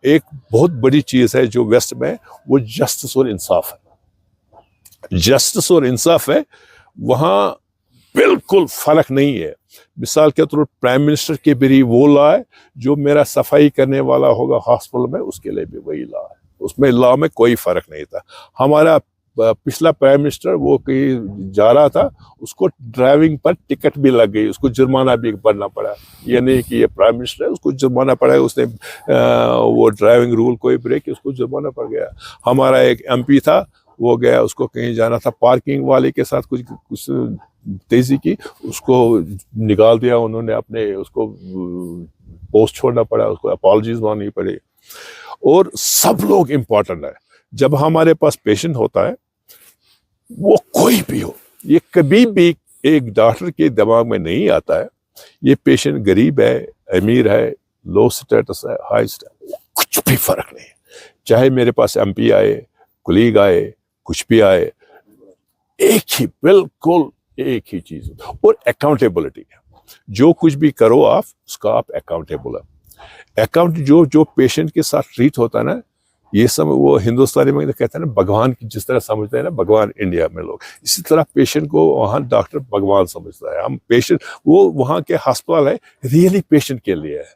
ایک بہت بڑی چیز ہے جو ویسٹ میں، وہ جسٹس اور انصاف ہے. جسٹس اور انصاف ہے، وہاں بالکل فرق نہیں ہے. مثال کے طور پر پرائم منسٹر کے بھی وہ لا ہے، جو میرا صفائی کرنے والا ہوگا ہاسپٹل میں اس کے لیے بھی وہی لا ہے. اس میں لا میں کوئی فرق نہیں تھا. ہمارا پچھلا پرائم منسٹر وہ کہیں جا رہا تھا، اس کو ڈرائیونگ پر ٹکٹ بھی لگ گئی، اس کو جرمانہ بھی بھرنا پڑا. یہ نہیں کہ یہ پرائم منسٹر ہے اس کو جرمانہ پڑا ہے، اس نے وہ ڈرائیونگ رول کوئی بریک، اس کو جرمانہ پڑ گیا. ہمارا ایک ایم پی تھا، وہ گیا، اس کو کہیں جانا تھا، پارکنگ والے کے ساتھ کچھ تیزی کی، اس کو نکال دیا انہوں نے، اپنے اس کو پوسٹ چھوڑنا پڑا، اس کو اپالوجیز مانگنی پڑی. اور سب لوگ امپورٹنٹ ہے. جب ہمارے پاس پیشنٹ ہوتا ہے، وہ کوئی بھی ہو، یہ کبھی بھی ایک ڈاکٹر کے دماغ میں نہیں آتا ہے یہ پیشنٹ غریب ہے، امیر ہے، لو سٹیٹس ہے، ہائی سٹیٹس، کچھ بھی فرق نہیں. چاہے میرے پاس ایم پی آئے، کلیگ آئے، کچھ بھی آئے، ایک ہی، بالکل ایک ہی چیز. اور اکاؤنٹیبلٹی ہے، جو کچھ بھی کرو آپ اس کا آپ اکاؤنٹیبل ہے. اکاؤنٹ جو پیشنٹ کے ساتھ ٹریٹ ہوتا ہے نا، یہ سب وہ ہندوستانی میں کہتے ہیں نا بھگوان کی، جس طرح سمجھتے ہیں نا بھگوان انڈیا میں لوگ، اسی طرح پیشنٹ کو وہاں ڈاکٹر بھگوان سمجھتا ہے. ہم پیشنٹ، وہ وہاں کے ہسپتال ہے ریئلی پیشنٹ کے لیے ہے.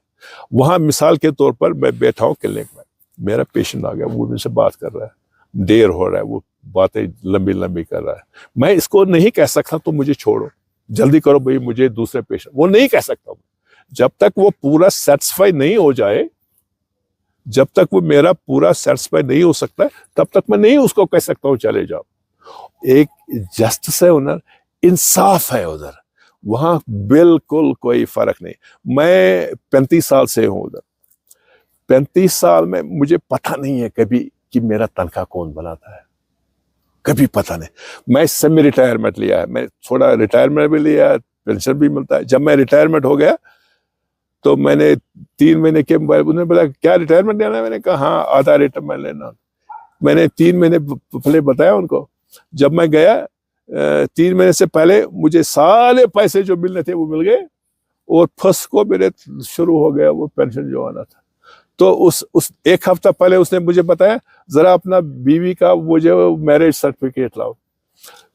وہاں مثال کے طور پر میں بیٹھا ہوں کلینک میں، میرا پیشنٹ آ گیا، وہ مجھ سے بات کر رہا ہے، دیر ہو رہا ہے، وہ باتیں لمبی کر رہا ہے. میں اس کو نہیں کہہ سکتا تو مجھے چھوڑو، جلدی کرو بھائی، مجھے دوسرے پیشنٹ، وہ نہیں کہہ سکتا ہوں. جب تک وہ پورا سیٹسفائی نہیں ہو جائے، جب تک وہ میرا پورا سیٹسفائی نہیں ہو سکتا تب تک میں نہیں اس کو کہہ سکتا ہوں چلے جاؤ. ایک جسٹس ہے ادھر، انصاف ہے ادھر، وہاں بالکل کوئی فرق نہیں. میں 35 سال سے ہوں ادھر. 35 سال میں مجھے پتہ نہیں ہے کبھی کہ میرا تنخواہ کون بناتا ہے، کبھی پتہ نہیں. میں سیمی ریٹائرمنٹ لیا ہے، میں تھوڑا ریٹائرمنٹ بھی لیا ہے، پینشن بھی ملتا ہے. جب میں ریٹائرمنٹ ہو گیا تو میں نے 3 مہینے کے موبائل، انہوں نے بولا کیا ریٹائرمنٹ لینا ہے؟ میں نے کہا ہاں، آدھا ریٹائرمنٹ لینا. میں نے 3 مہینے پہلے بتایا ان کو. جب میں گیا 3 مہینے سے پہلے مجھے سارے پیسے جو ملنے تھے وہ مل گئے، اور فرسٹ کو میرے شروع ہو گیا وہ پینشن جو آنا تھا. تو اس 1 ہفتہ پہلے اس نے مجھے بتایا ذرا اپنا بیوی کا وہ جو میرج سرٹیفکیٹ لاؤ.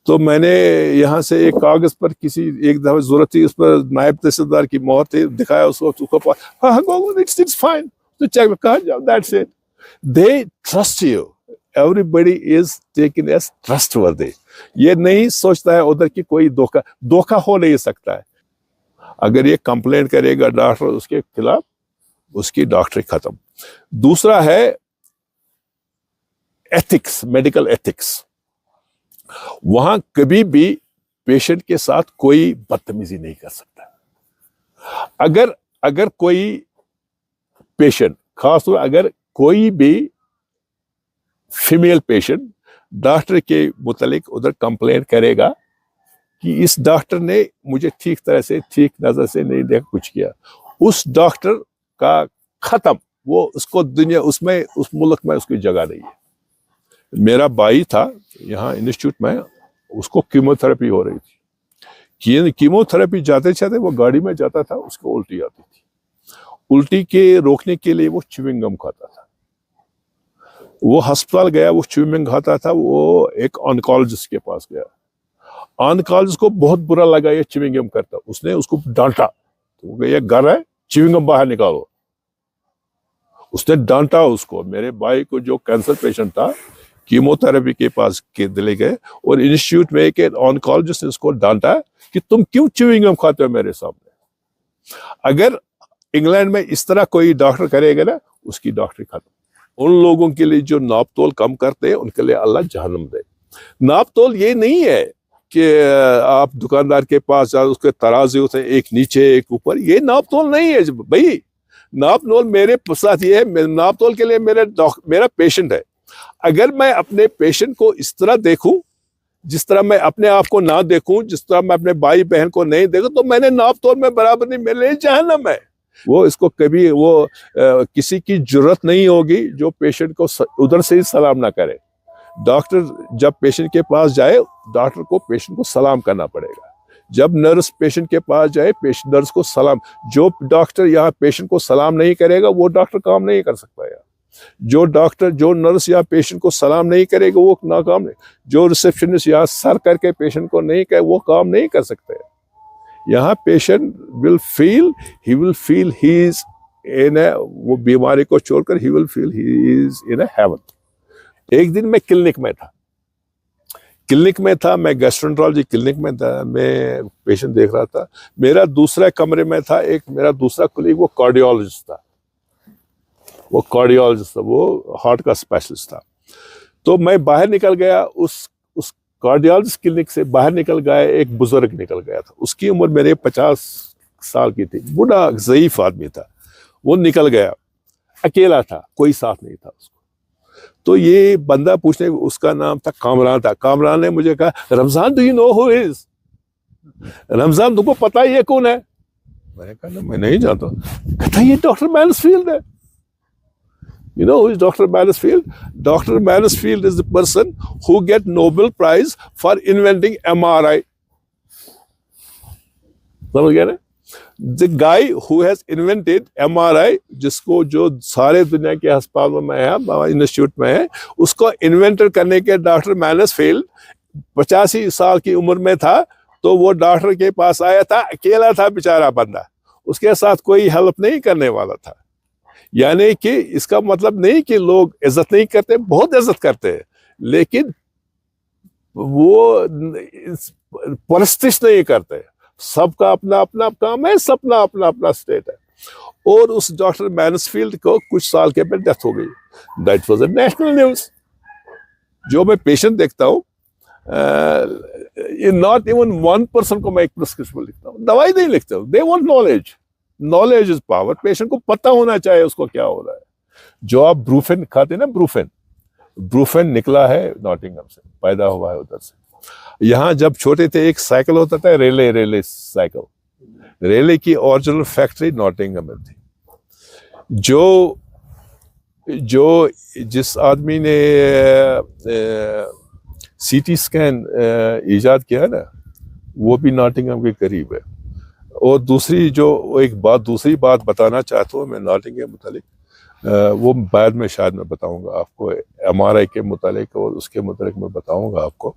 تو میں نے یہاں سے ایک کاغذ پر کسی ایک دفعہ ضرورت تھی، اس پر نائب تحصیلدار کی مہر تھی، دکھایا اس کو ہاں اٹس فائن، تو چیک کہا جاؤ، that's it. They trust you, every is taken as trustworthy. یہ نہیں سوچتا ہے ادھر کی کوئی دھوکہ ہو نہیں سکتا ہے. اگر یہ کمپلینٹ کرے گا ڈاکٹر اس کے خلاف، اس کی ڈاکٹری ختم. دوسرا ہے ایتھکس، میڈیکل ایتھکس. وہاں کبھی بھی پیشنٹ کے ساتھ کوئی بدتمیزی نہیں کر سکتا. اگر کوئی پیشنٹ، خاص طور اگر کوئی بھی فیمیل پیشنٹ ڈاکٹر کے متعلق ادھر کمپلین کرے گا کہ اس ڈاکٹر نے مجھے ٹھیک طرح سے، ٹھیک نظر سے نہیں دیکھا، کچھ کیا، اس ڈاکٹر کا ختم، وہ اس کو دنیا، اس ملک میں اس کی جگہ نہیں ہے. میرا بھائی تھا یہاں انسٹیٹیوٹ میں، اس کو کیمو تھراپی ہو رہی تھی. کیمو تھراپی جاتے جاتے وہ گاڑی میں جاتا تھا، اس کو الٹی آتی تھی. الٹی کے روکنے کے لیے وہ چیونگ گم کھاتا تھا. وہ ہسپتال گیا، وہ چیونگ کھاتا تھا. وہ ایک آنکالوجسٹ کے پاس گیا. آنکالوجسٹ کو بہت برا لگا یہ چیونگ گم کرتا. اس نے اس کو ڈانٹا، تو یہ گھر ہے، چیونگ گم باہر نکالو. اس نے ڈانٹا اس کو. میرے بھائی کو جو کینسر پیشنٹ تھا، کیمو تھراپی کے پاس دلے گئے، اور انسٹیٹیوٹ میں ایک آنکالوجسٹ نے اس کو ڈانٹا کہ تم کیوں چیونگ گم کھاتے ہو میرے سامنے. اگر انگلینڈ میں اس طرح کوئی ڈاکٹر کرے گا نا، اس کی ڈاکٹری ختم. ان لوگوں کے لیے جو ناپ تول کم کرتے ہیں، ان کے لیے اللہ جہنم دے. ناپ تول یہ نہیں ہے کہ آپ دکاندار کے پاس جاؤ، اس کے ترازے ہوتے ہیں، ایک نیچے ایک اوپر. یہ ناپ تول نہیں ہے بھائی. ناپ تول میرے ساتھ یہ ہے، ناپ تول کے لیے میرا پیشنٹ ہے. اگر میں اپنے پیشنٹ کو اس طرح دیکھوں جس طرح میں اپنے آپ کو نہ دیکھوں، جس طرح میں اپنے بھائی بہن کو نہیں دیکھوں، تو میں نے ناپ تول میں برابر نہیں، میرے لیے جہنم ہے. وہ اس کو کبھی وہ کسی کی جرت نہیں ہوگی جو پیشنٹ کو ادھر سے ہی سلام نہ کرے. ڈاکٹر جب پیشنٹ کے پاس جائے، ڈاکٹر کو پیشنٹ کو سلام کرنا پڑے گا. جب نرس پیشنٹ کے پاس جائے، نرس کو سلام. جو ڈاکٹر یہاں پیشنٹ کو سلام نہیں کرے گا، وہ ڈاکٹر کام نہیں کر سکتا. جو ڈاکٹر جو نرس یا پیشنٹ کو سلام نہیں کرے گا وہ ناکام نہیں. جو ریسپشنسٹ یا سر کر کے پیشنٹ کو نہیں کہے وہ کام نہیں کر سکتے. یہاں پیشنٹ ول فیل ہی از ان وہ بیماری کو چھوڑ کر ہی ول فیل ہی از ان ہیون. ایک دن میں کلینک میں تھا, میں گیسٹرونٹرالوجی کلینک میں تھا, میں پیشنٹ دیکھ رہا تھا. میرا دوسرے کمرے میں تھا ایک میرا دوسرا کلیگ, وہ کارڈیولوجسٹ تھا, وہ ہارٹ کا اسپیشلسٹ تھا. تو میں باہر نکل گیا, اس کارڈیولوجسٹ کلینک سے باہر نکل گیا, ایک بزرگ نکل گیا تھا. اس کی عمر میرے 50 سال کی تھی, بوڑھا ضعیف آدمی تھا. وہ نکل گیا, اکیلا تھا, کوئی ساتھ نہیں تھا اس کو. تو یہ بندہ پوچھنے, اس کا نام تھا کامران تھا. کامران نے مجھے کہا, رمضان ڈو یو نو ہو از, رمضان تم کو پتا یہ کون ہے؟ میں نے کہا میں نہیں جانتا. کہتا یہ ڈاکٹر مینسفیلڈ ہے. You know who is Dr. Mansfield? Dr. Mansfield is the person who get Nobel Prize for inventing MRI. سمجھ گیا نا؟ The guy who has invented MRI, جس کو جو سارے دنیا کے ہسپتالوں میں ہے, انسٹیٹیوٹ میں ہے, اس کو انوینٹر کرنے کے ڈاکٹر مینسفیلڈ 85 سال کی عمر میں تھا. تو وہ ڈاکٹر کے پاس آیا تھا, اکیلا تھا بیچارہ بندہ, اس کے ساتھ کوئی ہیلپ نہیں کرنے والا تھا. یعنی کہ اس کا مطلب نہیں کہ لوگ عزت نہیں کرتے, بہت عزت کرتے ہیں, لیکن وہ پرستش نہیں کرتے. سب کا اپنا اپنا کام ہے, سب کا اپنا اپنا اسٹیٹ ہے. اور اس ڈاکٹر مینسفیلڈ کو کچھ سال کے بعد ڈیتھ ہو گئی. That was a national news. جو میں پیشنٹ دیکھتا ہوں, ناٹ ایون 1% کو میں ایک پرسکرپشن لکھتا ہوں, دوائی نہیں لکھتا ہوں. They want knowledge is power. Patient کو پتہ ہونا چاہیے اس کو کیا ہو رہا ہے. جو آپ بروفن کھاتے نا, بروفن نکلا ہے ناٹنگھم سے, پیدا ہوا ہے ادھر سے. یہاں جب چھوٹے تھے ایک سائیکل ہوتا تھا, ریلے سائیکل. ریلے کی اوریجنل فیکٹری ناٹنگھم میں تھی. جو جس آدمی نے سی ٹی اسکین ایجاد کیا نا, وہ بھی ناٹنگھم کے قریب ہے. اور دوسری بات بتانا چاہتا ہوں میں ناٹنگھم کے متعلق, وہ بعد میں شاید میں بتاؤں گا آپ کو. MRI کے متعلق اور اس کے متعلق میں بتاؤں گا آپ کو.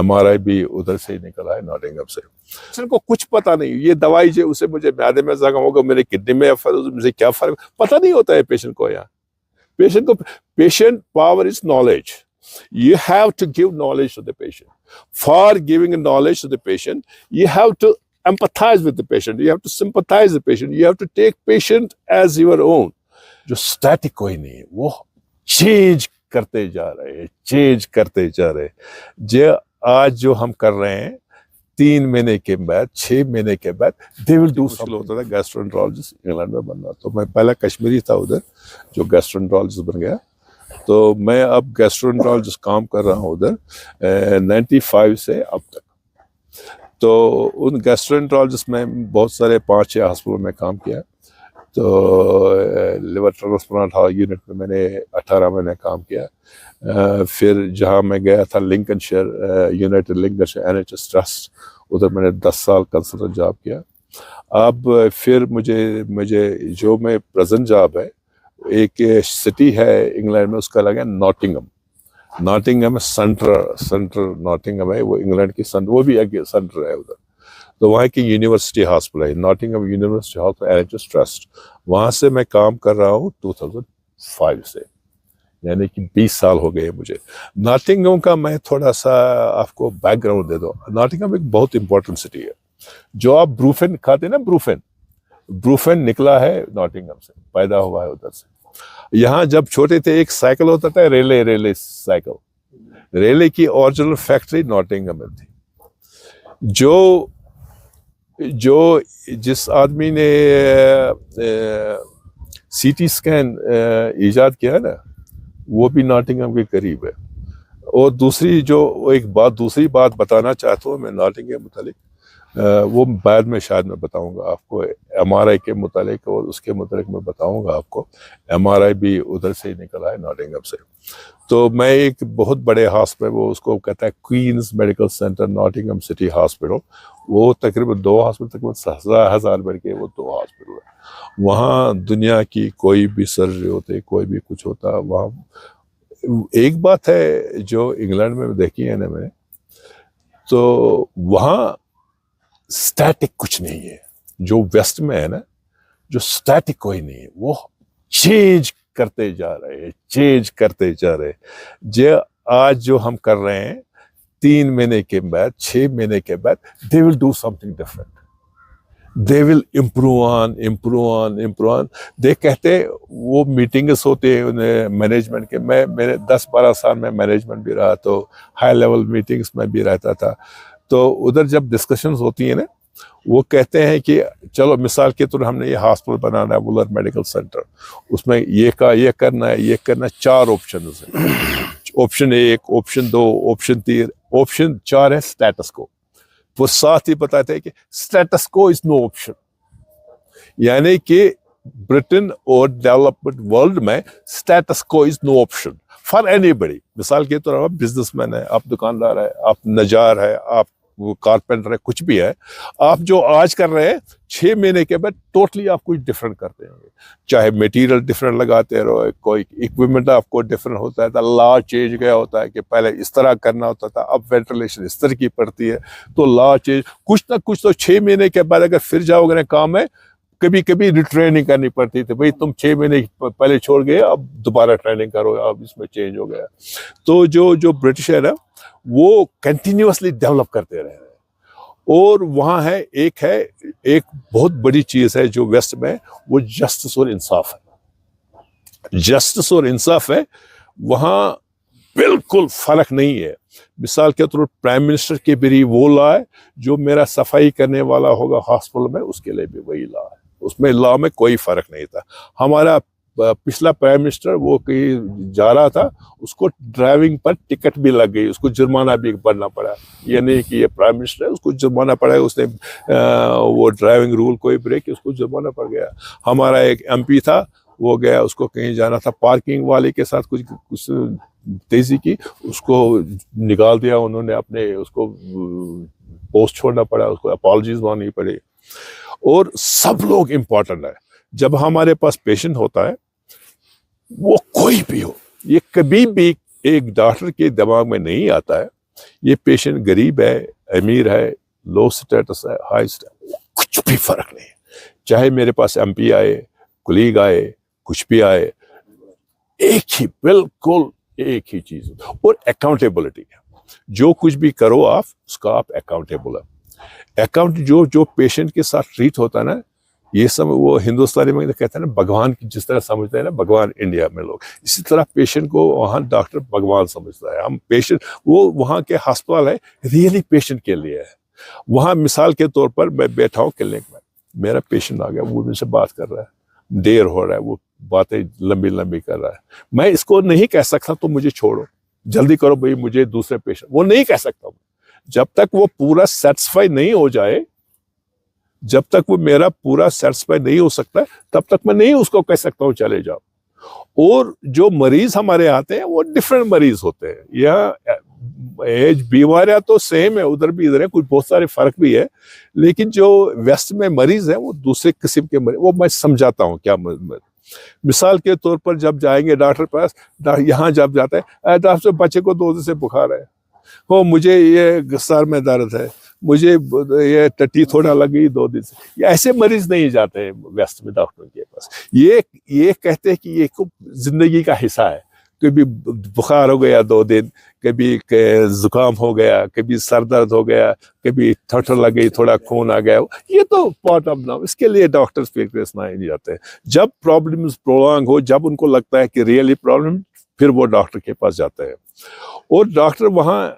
MRI بھی ادھر سے ہی نکلا ہے, ناٹنگھم سے. پیشنٹ کو کچھ پتا نہیں, یہ دوائی جو اسے مجھے میدے میں زخم ہوگا, میرے کڈنی میں مجھے کیا فرق, پتہ نہیں ہوتا ہے پیشنٹ کو. یہاں patient power is knowledge. You have to give knowledge to the patient. For giving knowledge to the patient, you have to empathize with the patient. You have to sympathize the patient. You have to take patient as your own. جو static کوئی نہیں, وہ change کرتے جا رہے. آج جو ہم کر رہے ہیں 3 مہینے کے بعد 6 مہینے کے بعد they will do. مشکل ہوتا تھا گیسٹرونٹرالوجسٹ انگلینڈ میں بننا. تو میں پہلا کشمیری تھا ادھر جو گیسٹرونٹرالوجسٹ بن گیا. تو میں اب گیسٹرونٹرالوجسٹ کام کر رہا ہوں ادھر 95 سے اب تک. تو ان گیسٹرونٹرالوجسٹ میں بہت سارے 5-6 ہاسپٹلوں میں کام کیا. تو لیور ٹرانسپلانٹ یونٹ میں میں نے 18 مہینے کام کیا. پھر جہاں میں گیا تھا Lincolnshire United Lincoln NHS trust, ادھر میں نے 10 سال کنسلٹنٹ جاب کیا. اب پھر مجھے جو میں پریزنٹ جاب ہے, ایک سٹی ہے انگلینڈ میں, اس کا لگا ناٹنگھم سینٹرل ناٹنگھم ہے, وہ انگلینڈ کی وہ بھی ایک سینٹر ہے ادھر. تو وہاں کی یونیورسٹی ہاسپٹل ہے Nottingham university hospital NHS trust. وہاں سے میں کام کر رہا ہوں 2005 سے, یعنی کہ 20 سال ہو گئے مجھے. ناٹنگھم کا میں تھوڑا سا آپ کو بیک گراؤنڈ دے دو. ناٹنگھم ایک بہت امپورٹنٹ سٹی ہے. جو آپ بروفن کھاتے نا, بروفن نکلا ہے ناٹنگھم سے, پیدا ہوا ہے ادھر سے. یہاں جب چھوٹے تھے ایک سائیکل ہوتا تھا, ریلے سائیکل. ریلے کی اوریجنل فیکٹری ناٹنگھم میں تھی. جو جس آدمی نے سی ٹی اسکین ایجاد کیا نا, وہ بھی ناٹنگھم کے قریب ہے. اور دوسری بات بتانا چاہتا ہوں میں ناٹنگھم کے متعلق, وہ بعد میں شاید میں بتاؤں گا آپ کو MRI کے متعلق، اور اس کے متعلق میں بتاؤں گا آپ کو. MRI بھی ادھر سے ہی نکلا ہے ناٹنگھم سے. تو میں ایک بہت بڑے ہاسپٹل، وہ اس کو کہتا ہے Queens medical centre Nottingham city hospital, وہ تقریباً 2 ہاسپٹل، تقریباً 1000 بیڈ کے وہ 2 ہاسپٹل ہیں. وہاں دنیا کی کوئی بھی سرجری ہوتی، کوئی بھی کچھ ہوتا وہاں. ایک بات ہے جو انگلینڈ میں دیکھی ہے نا میں نے، تو وہاں سٹیٹک کچھ نہیں ہے. جو ویسٹ میں ہے نا، جو سٹیٹک کوئی نہیں ہے، وہ چینج کرتے جا رہے ہیں، چینج کرتے جا رہے ہیں. جو آج جو ہم کر رہے ہیں، 3 مہینے کے بعد، 6 مہینے کے بعد they will do something different. They will improve on. دے کہتے وہ میٹنگز ہوتے ہیں مینجمنٹ کے. میرے 10-12 سال میں مینجمنٹ بھی رہا، تو ہائی لیول میٹنگز میں بھی رہتا تھا. تو ادھر جب ڈسکشنز ہوتی ہیں نا، وہ کہتے ہیں کہ چلو مثال کے طور ہم نے یہ ہاسپٹل بنانا ہے، وولر میڈیکل سینٹر، اس میں یہ کرنا ہے، یہ کرنا ہے. 4 آپشنز ہیں. آپشن 1، آپشن 2، آپشن 3، آپشن 4 ہے سٹیٹس کو. وہ ساتھ ہی بتاتے ہیں کہ سٹیٹس کو از نو آپشن. یعنی کہ برٹن اور ڈیولپمنٹ ورلڈ میں سٹیٹس کو از نو آپشن فار اینی بڑی. مثال کے طور پر آپ بزنس مین ہے، آپ دکاندار ہے، آپ نجار ہے، آپ کارپینٹر ہے، کچھ بھی ہے، آپ جو آج کر رہے ہیں 6 مہینے کے بعد ٹوٹلی آپ کچھ ڈفرینٹ کرتے ہیں. چاہے میٹیریل ڈفرینٹ لگاتے رہو، کوئی اکوپمنٹ آپ کو ڈفرینٹ ہوتا ہے. لا چینج گیا ہوتا ہے کہ پہلے اس طرح کرنا ہوتا تھا، اب وینٹیلیشن اس طرح کی پڑتی ہے، تو لا چینج کچھ نہ کچھ. تو 6 مہینے کے بعد اگر پھر جاؤ گے کام ہے، کبھی کبھی ریٹریننگ کرنی پڑتی تھی. بھائی تم 6 مہینے پہلے چھوڑ گئے، اب دوبارہ ٹریننگ کرو، اب اس میں چینج ہو گیا. تو جو برٹش ہے نا، وہ کنٹینیوسلی ڈیولپ کرتے رہے. اور وہاں ہے ایک بہت بڑی چیز ہے جو ویسٹ میں، وہ جسٹس اور انصاف ہے. جسٹس اور انصاف ہے وہاں، بالکل فرق نہیں ہے. مثال کے طور پر پرائم منسٹر کے بھی وہ لا ہے، جو میرا صفائی کرنے والا ہوگا ہاسپٹل میں، اس کے لیے بھی وہی لا ہے. اس میں لا میں کوئی فرق نہیں تھا. ہمارا پچھلا پرائم منسٹر وہ کہیں جا رہا تھا، اس کو ڈرائیونگ پر ٹکٹ بھی لگ گئی، اس کو جرمانہ بھی بھرنا پڑا. یہ نہیں کہ یہ پرائم منسٹر ہے، اس کو جرمانہ پڑا ہے، اس نے وہ ڈرائیونگ رول کوئی بریک، اس کو جرمانہ پڑ گیا. ہمارا ایک MP تھا، وہ گیا، اس کو کہیں جانا تھا، پارکنگ والے کے ساتھ کچھ تیزی کی، اس کو نکال دیا انہوں نے، اپنے اس کو پوسٹ چھوڑنا پڑا، اس کو اپالوجیز مانگنی پڑی. اور سب لوگ امپورٹنٹ ہے. جب ہمارے پاس پیشنٹ ہوتا ہے، وہ کوئی بھی ہو، یہ کبھی بھی ایک ڈاکٹر کے دماغ میں نہیں آتا ہے یہ پیشنٹ غریب ہے، امیر ہے، لو سٹیٹس ہے، ہائی سٹیٹس، کچھ بھی فرق نہیں. چاہے میرے پاس MP آئے، کلیگ آئے، کچھ بھی آئے، ایک ہی، بالکل ایک ہی چیز. اور اکاؤنٹیبلٹی، جو کچھ بھی کرو آپ، اس کا آپ اکاؤنٹیبل ہے. اکاؤنٹ جو پیشنٹ کے ساتھ ٹریٹ ہوتا ہے نا، یہ سب وہ ہندوستانی میں کہتے ہیں نا بھگوان کی، جس طرح سمجھتے ہیں نا بھگوان انڈیا میں لوگ، اسی طرح پیشنٹ کو وہاں ڈاکٹر بھگوان سمجھتا ہے. ہم پیشنٹ، وہ وہاں کے ہسپتال ہے ریئلی پیشنٹ کے لیے ہے. وہاں مثال کے طور پر میں بیٹھا ہوں کلینک میں، میرا پیشنٹ آ گیا، وہ مجھ سے بات کر رہا ہے، دیر ہو رہا ہے، وہ باتیں لمبی کر رہا ہے. میں اس کو نہیں کہہ سکتا تو مجھے چھوڑو، جلدی کرو بھائی، مجھے دوسرے پیشنٹ، وہ نہیں کہہ سکتا. جب تک وہ پورا سیٹسفائی نہیں ہو جائے، جب تک وہ میرا پورا سیٹسفائی نہیں ہو سکتا، تب تک میں نہیں اس کو کہہ سکتا ہوں چلے جاؤ. اور جو مریض ہمارے آتے ہیں وہ ڈفرینٹ مریض ہوتے ہیں. یہاں ایج بیماریاں تو سیم ہے، ادھر بھی ادھر ہے، کچھ بہت سارے فرق بھی ہے، لیکن جو ویسٹ میں مریض ہیں وہ دوسرے قسم کے مریض، وہ میں سمجھاتا ہوں کیا. مثال کے طور پر جب جائیں گے ڈاکٹر پاس، یہاں جب جاتا ہے، ڈاکٹر صاحب بچے کو 2 دن سے بخار ہے، ہو مجھے یہ سر میں درد ہے، مجھے یہ ٹٹی تھوڑا لگ گئی 2 دن سے. یہ ایسے مریض نہیں جاتے ہیں ویسٹ میں ڈاکٹروں کے پاس. یہ کہتے ہیں کہ یہ زندگی کا حصہ ہے. کبھی بخار ہو گیا 2 دن، کبھی زکام ہو گیا، کبھی سر درد ہو گیا، کبھی ٹھنڈ لگ گئی، تھوڑا خون آ گیا، یہ تو پارٹ آف ناؤ. اس کے لیے ڈاکٹرز فیکٹریس نہیں جاتے. جب پرابلمز پرولانگ ہو، جب ان کو لگتا ہے کہ ریئلی پرابلم، پھر وہ ڈاکٹر کے پاس جاتے ہیں. اور ڈاکٹر وہاں،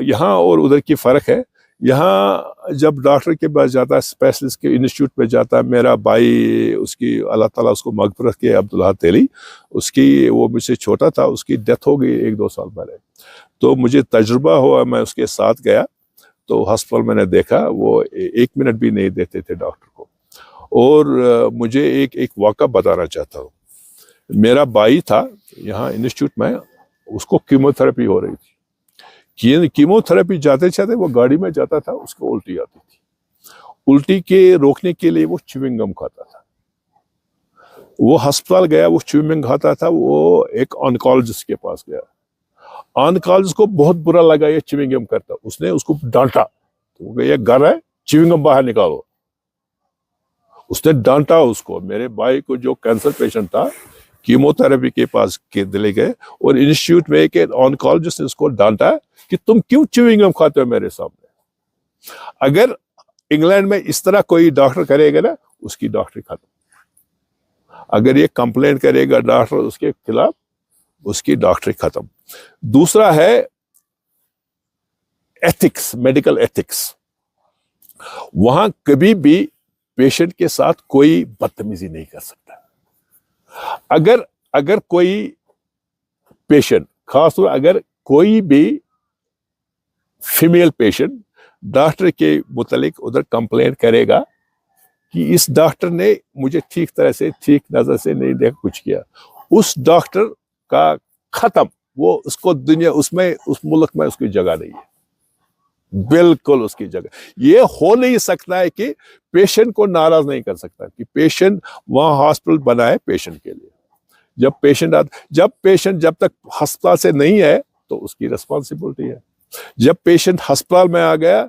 یہاں اور ادھر کی فرق ہے. یہاں جب ڈاکٹر کے پاس جاتا ہے، اسپیشلسٹ کے انسٹیٹیوٹ پہ جاتا ہے. میرا بھائی، اس کی اللہ تعالیٰ اس کو مغفرت کے، عبداللہ تیلی، اس کی، وہ مجھ سے چھوٹا تھا، اس کی ڈیتھ ہو گئی 1-2 سال پہلے. تو مجھے تجربہ ہوا، میں اس کے ساتھ گیا. تو ہسپتال میں نے دیکھا وہ 1 منٹ بھی نہیں دیتے تھے ڈاکٹر کو. اور مجھے ایک واقعہ بتانا چاہتا ہوں. میرا بھائی تھا یہاں انسٹیٹیوٹ میں, اس کو کیموتھراپی ہو رہی تھی. کیموتھراپی جاتے جاتے وہ گاڑی میں جاتا تھا, اس کو الٹی آتی تھی. الٹی کے روکنے کے لیے وہ چیونگ گم کھاتا تھا. وہ ہسپتال گیا, وہ چیونگ کھاتا تھا. وہ ایک آنکالوجسٹ کے پاس گیا. آنکالوجسٹ کو بہت برا لگا یہ چیونگ گم کرتا. اس نے اس کو ڈانٹا, تو یہ گھر ہے, چیونگ گم باہر نکالو. اس نے ڈانٹا اس کو. میرے بھائی کو جو کینسر پیشنٹ تھا, کیموتھراپی کے پاس لے گئے, اور انسٹیٹیوٹ میں ایک آنکالوجسٹ نے اس کو ڈانٹا کہ تم کیوں چیونگ گم کھاتے ہو میرے سامنے. اگر انگلینڈ میں اس طرح کوئی ڈاکٹر کرے گا نا, اس کی ڈاکٹری ختم. اگر یہ کمپلینٹ کرے گا ڈاکٹر اس کے خلاف, اس کی ڈاکٹری ختم. دوسرا ہے ایتھکس, میڈیکل ایتھکس. وہاں کبھی بھی پیشنٹ کے ساتھ کوئی بدتمیزی نہیں کر سکتا. اگر کوئی پیشنٹ, خاص طور اگر کوئی بھی فیمیل پیشنٹ ڈاکٹر کے متعلق ادھر کمپلین کرے گا کہ اس ڈاکٹر نے مجھے ٹھیک طرح سے, ٹھیک نظر سے نہیں دیکھا, کچھ کیا, اس ڈاکٹر کا ختم. وہ اس کو دنیا, اس ملک میں اس کی جگہ نہیں ہے, بالکل اس کی جگہ. یہ ہو نہیں سکتا ہے کہ پیشنٹ کو ناراض نہیں کر سکتا کہ پیشنٹ وہاں ہاسپٹل بنائے پیشنٹ کے لیے. جب پیشنٹ جب تک ہسپتال سے نہیں ہے تو اس کی ریسپانسبلٹی ہے. جب پیشنٹ ہسپتال میں آ گیا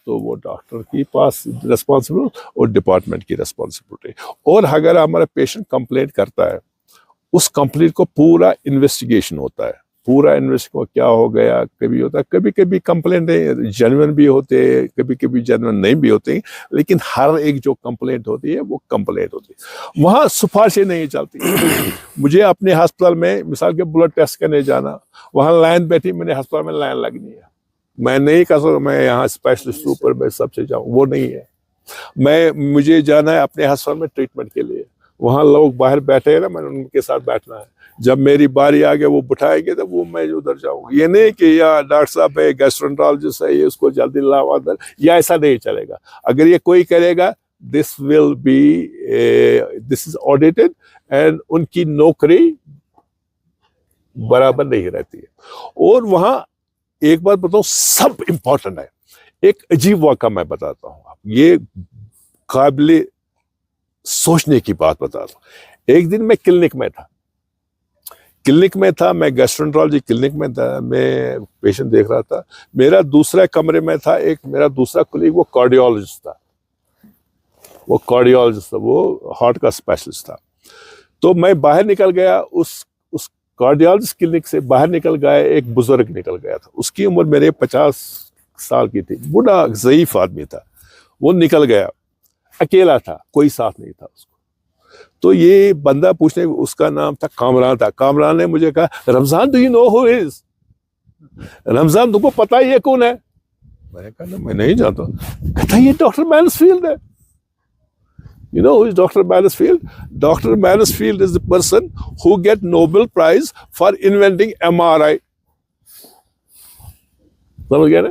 تو وہ ڈاکٹر کے پاس ریسپانسبل اور ڈپارٹمنٹ کی ریسپانسبلٹی. اور اگر ہمارا پیشنٹ کمپلینٹ کرتا ہے, اس کمپلینٹ کو پورا انویسٹیگیشن ہوتا ہے. پورا انویسٹیگیشن کیا ہو گیا, کبھی ہوتا ہے, کبھی کمپلینٹ جینوئن بھی ہوتے, کبھی جینوئن نہیں بھی ہوتے, لیکن ہر ایک جو کمپلینٹ ہوتی ہے وہ کمپلینٹ ہوتی ہے. وہاں سفارشیں نہیں چلتی. مجھے اپنے ہسپتال میں مثال کے بلڈ ٹیسٹ کرنے جانا, وہاں لائن بیٹھی, میں نے ہسپتال میں لائن لگنی ہے. میں نہیں کہہ سکتا میں یہاں اسپیشلسٹ اوپر میں سب سے جاؤں, وہ نہیں ہے. مجھے جانا ہے اپنے ہسپتال میں ٹریٹمنٹ کے لیے, وہاں لوگ باہر بیٹھے ہیں نا, میں نے ان کے ساتھ بیٹھنا ہے. جب میری باری آ گیا وہ بٹھائے گے تو وہ میں ادھر جاؤں. یہ نہیں کہ یا ڈاکٹر صاحب ہے, گیسٹرنٹرالوجسٹ ہے, یہ اس کو جلدی لاؤ ادھر, یا ایسا نہیں چلے گا. اگر یہ کوئی کرے گا, دس از آڈیٹڈ, اینڈ ان کی نوکری برابر نہیں رہتی ہے. اور وہاں ایک بات بتاؤں, سب امپورٹنٹ ہے. ایک عجیب واقعہ میں بتاتا ہوں, یہ قابل سوچنے کی بات بتاتا ہوں. ایک دن میں کلینک میں تھا, میں گیسٹرنٹرالوجی کلینک میں تھا, میں پیشنٹ دیکھ رہا تھا. میرا دوسرے کمرے میں تھا ایک میرا دوسرا کلیگ, وہ کارڈیولوجسٹ تھا, وہ ہارٹ کا اسپیشلسٹ تھا. تو میں باہر نکل گیا, اس کارڈیولوجسٹ کلینک سے باہر نکل گیا, ایک بزرگ نکل گیا تھا. اس کی عمر میرے 50 سال کی تھی, بوڑھا ضعیف آدمی تھا. وہ نکل گیا, اکیلا تھا, کوئی ساتھ نہیں تھا اس کو. تو یہ بندہ پوچھنے, اس کا نام تھا کامران نے مجھے کہا, رمضان, ڈو یو نو ہو از رمضان, تم کو پتا ہے یہ کون ہے؟ میں نے کہا میں نہیں جانتا. کہتا یہ ڈاکٹر مینسفیلڈ ہے. You know who is Dr. Mansfield? Dr. Mansfield is the person who get Nobel Prize for inventing MRI. سمجھ گیا نا?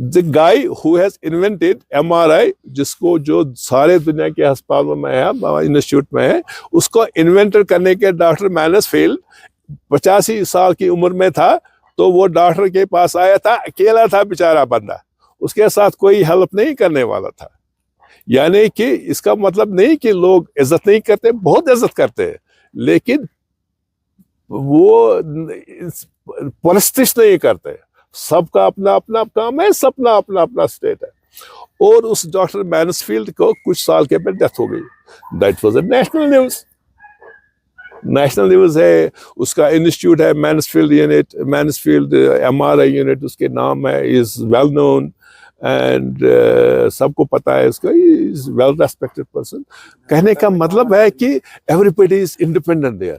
The guy who has invented MRI, جس کو جو سارے دنیا کے ہسپتالوں میں ہے, انسٹیٹیوٹ میں ہے, اس کو انوینٹر کرنے کے ڈاکٹر مینسفیلڈ 85 سال کی عمر میں تھا. تو وہ ڈاکٹر کے پاس آیا تھا, اکیلا تھا بیچارہ بندہ, اس کے ساتھ کوئی ہیلپ نہیں کرنے والا تھا. یعنی کہ اس کا مطلب نہیں کہ لوگ عزت نہیں کرتے, بہت عزت کرتے ہیں, لیکن وہ پرستش نہیں کرتے. سب کا اپنا اپنا کام ہے, سب کا اپنا اپنا اسٹیٹ ہے. اور اس ڈاکٹر مینسفیلڈ کو کچھ سال کے بعد ڈیتھ ہو گئی. That was a national news ہے. اس کا انسٹیٹیوٹ ہے مینسفیلڈ MRI یونٹ, اس کے نام ہے, از ویل نون, اینڈ سب کو پتا ہے اس کا, از ویل ریسپیکٹڈ پرسن. کہنے کا مطلب ہے کہ everybody is independent there.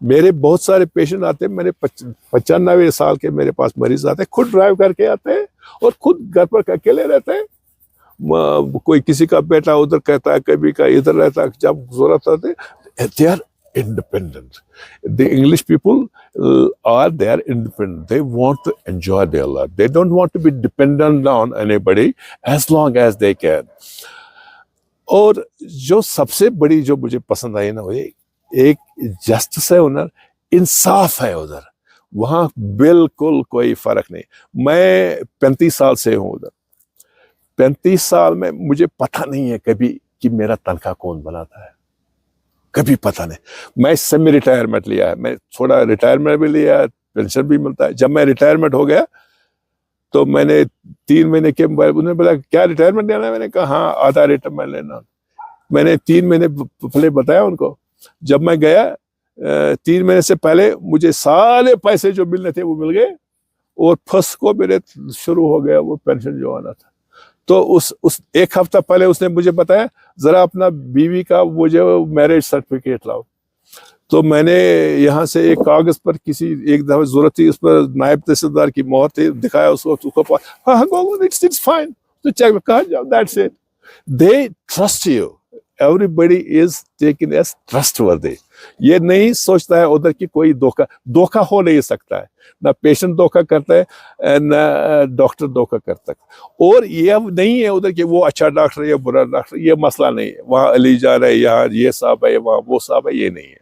میرے بہت سارے پیشنٹ آتے ہیں, میرے 95 سال کے میرے پاس مریض آتے ہیں, خود ڈرائیو کر کے آتے ہیں اور خود گھر پر اکیلے رہتے ہیں. کوئی کسی کا بیٹا ادھر کہتا ہے, کبھی کا ادھر رہتا ہے, جب ضرورت آتے they are independent. The English people they are independent. They want to enjoy their life. They don't want to be dependent on anybody as long as they can. اور جو سب سے بڑی جو مجھے پسند آئی نا وہ ایک جسٹس ہے ادھر, انصاف ہے ادھر, وہاں بالکل کوئی فرق نہیں. میں 35 سال سے ہوں ادھر. 35 سال میں مجھے پتہ نہیں ہے کبھی کہ میرا تنخواہ کون بناتا ہے, کبھی پتہ نہیں. میں سیمی ریٹائرمنٹ لیا ہے, میں تھوڑا ریٹائرمنٹ بھی لیا ہے, پینشن بھی ملتا ہے. جب میں ریٹائرمنٹ ہو گیا تو میں نے 3 مہینے کے موبائل, انہوں نے بولا کیا ریٹائرمنٹ لینا ہے, میں نے کہا ہاں آدھا ریٹائرمنٹ لینا. میں نے 3 مہینے پہلے بتایا ان کو. جب میں گیا 3 مہینے سے پہلے مجھے سارے پیسے جو ملنے تھے وہ مل گئے, اور فرسٹ کو میرے شروع ہو گیا وہ پینشن جو آنا تھا. تو اس ایک ہفتہ پہلے اس نے مجھے بتایا ذرا اپنا بیوی کا وہ جو میرج سرٹیفکیٹ لاؤ. تو میں نے یہاں سے ایک کاغذ پر کسی ایک دفعہ ضرورت تھی, اس پر نائب تحصیلدار کی مہر تھی, دکھایا اس کو, ہاں اٹس فائن, تو چیک کہا جاؤ, that's it. They trust you. Everybody is taken as trustworthy. یہ نہیں سوچتا ہے ادھر کی کوئی دھوکہ ہو نہیں سکتا ہے, نہ پیشنٹ دھوکہ کرتا ہے نہ ڈاکٹر دھوکہ کرتا ہے. اور یہ اب نہیں ہے ادھر کہ وہ اچھا ڈاکٹر یا برا ڈاکٹر, یہ مسئلہ نہیں ہے. وہاں علی جان ہے, یہاں یہ صاحب ہے, وہاں وہ صاحب ہے, یہ نہیں ہے.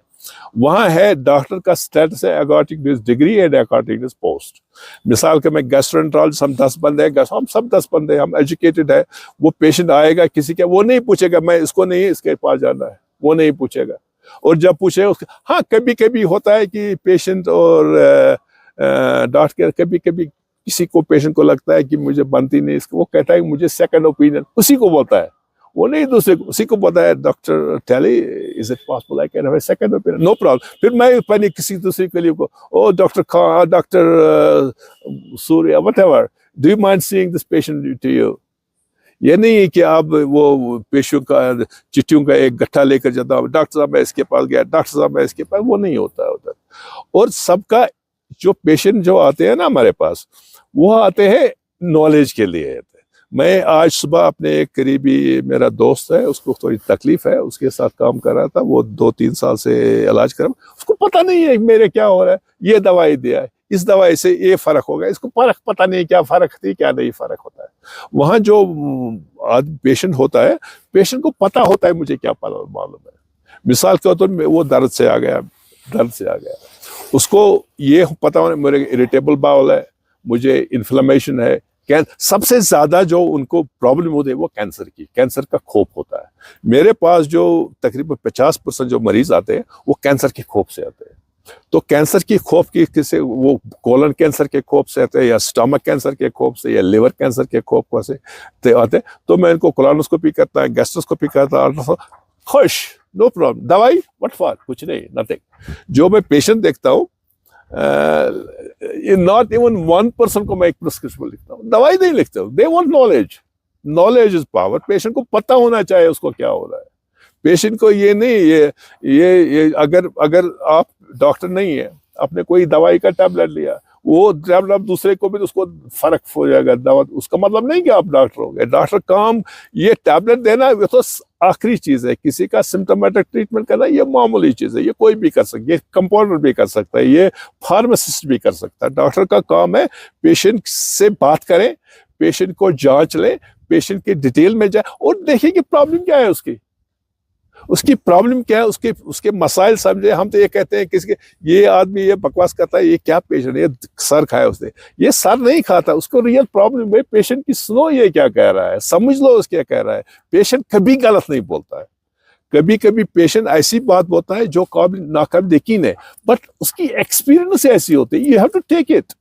وہاں ہے ڈاکٹر کا اسٹیٹس ہے according to his degree and according to his post. مثال کے میں گیسٹرنٹرالوجسٹ, ہم 10 بندے ہیں, ہم سب 10 بندے, ہم ایجوکیٹڈ ہے. وہ پیشنٹ آئے گا کسی کا, وہ نہیں پوچھے گا میں اس کو نہیں اس کے پاس جانا ہے, وہ نہیں پوچھے گا. اور جب پوچھے ہاں کبھی کبھی ہوتا ہے کہ پیشنٹ اور ڈاکٹر کبھی کبھی کسی کو پیشنٹ کو لگتا ہے کہ مجھے بنتی نہیں اس کو, وہ کہتا ہے مجھے سیکنڈ اوپینین, اسی کو بولتا ہے, وہ نہیں دوسرے کو. اسی کو بتا ہے doctor Tilly is it possible I can have a second opinion, no problem. پھر میں پہلے کسی دوسرے کے لیے کو, oh doctor Khan, doctor Surya, whatever, do you mind seeing this patient to you. یہ نہیں ہے کہ آپ وہ پیشنٹ کا چٹھیوں کا ایک گٹھا لے کر جاتا ہوں, ڈاکٹر صاحب میں اس کے پاس گیا, ڈاکٹر صاحب میں اس کے پاس, وہ نہیں ہوتا ہے ادھر. اور سب کا جو پیشنٹ جو آتے ہیں نا ہمارے پاس, وہ آتے ہیں نالج کے لیے. میں آج صبح اپنے ایک قریبی میرا دوست ہے, اس کو تھوڑی تکلیف ہے, اس کے ساتھ کام کر رہا تھا, وہ 2-3 سال سے علاج کر رہا, اس کو پتہ نہیں ہے میرے کیا ہو رہا ہے, یہ دوائی دیا ہے, اس دوائی سے یہ فرق ہوگا, اس کو فرق پتہ نہیں کیا فرق تھی کیا نہیں فرق ہوتا ہے. وہاں جو پیشنٹ ہوتا ہے, پیشنٹ کو پتہ ہوتا ہے مجھے کیا معلوم ہے. مثال کے طور پہ وہ درد سے آ گیا, اس کو یہ پتہ ہونا میرے اریٹیبل باول ہے, مجھے انفلمیشن ہے. سب سے زیادہ جو ان کو پرابلم ہوتی ہے وہ کینسر کا خوف ہوتا ہے. میرے پاس جو تقریباً 50% جو مریض آتے ہیں وہ کینسر کے خوف سے آتے ہیں. تو کینسر کی خوف کی کسی وہ کولن کینسر کے خوف سے آتے ہیں, یا اسٹامک کینسر کے خوف سے, یا لیور کینسر کے خوف سے آتے ہیں. تو میں ان کو کولانوسکوپی کرتا ہے, گیسٹروسکوپی کرتا ہے, خوش, نو پرابلم. دوائی وٹ فار, کچھ نہیں, نتھنگ. جو میں پیشنٹ دیکھتا ہوں, not even 1% کو میں ایک پرسکرپشن لکھتا ہوں, دوائی نہیں لکھتا ہوں. They want knowledge. Knowledge is power. Patient کو پتہ ہونا چاہیے اس کو کیا ہو رہا ہے. پیشنٹ کو یہ نہیں, یہ اگر آپ ڈاکٹر نہیں ہے, آپ نے کوئی دوائی کا ٹیبلٹ لیا, وہ ٹیبلٹ دوسرے کو بھی اس کو فرق ہو جائے گا دوا, اس کا مطلب نہیں کہ آپ ڈاکٹر ہو گئے. ڈاکٹر کام یہ ٹیبلٹ دینا یہ تو آخری چیز ہے. کسی کا سمٹومیٹک ٹریٹمنٹ کرنا یہ معمولی چیز ہے, یہ کوئی بھی کر سکتا ہے, یہ کمپاؤنڈر بھی کر سکتا ہے, یہ فارماسسٹ بھی کر سکتا ہے. ڈاکٹر کا کام ہے پیشنٹ سے بات کریں, پیشنٹ کو جانچ لیں, پیشنٹ کی ڈیٹیل میں جائے اور دیکھیں کہ پرابلم کیا ہے, اس کی پرابلم کیا ہے, اس کے مسائل سمجھے. ہم تو یہ کہتے ہیں کہ یہ آدمی یہ بکواس کرتا ہے, یہ کیا پیشنٹ, یہ سر کھایا اس نے, یہ سر نہیں کھاتا, اس کو ریئل پرابلم ہے. پیشنٹ کی سنو یہ کیا کہہ رہا ہے, سمجھ لو اس کیا کہہ رہا ہے. پیشنٹ کبھی غلط نہیں بولتا ہے. کبھی کبھی پیشنٹ ایسی بات بولتا ہے جو قابل ناقابل یقین ہے, بٹ اس کی ایکسپیرینس ایسی ہوتی ہے. You have to take it.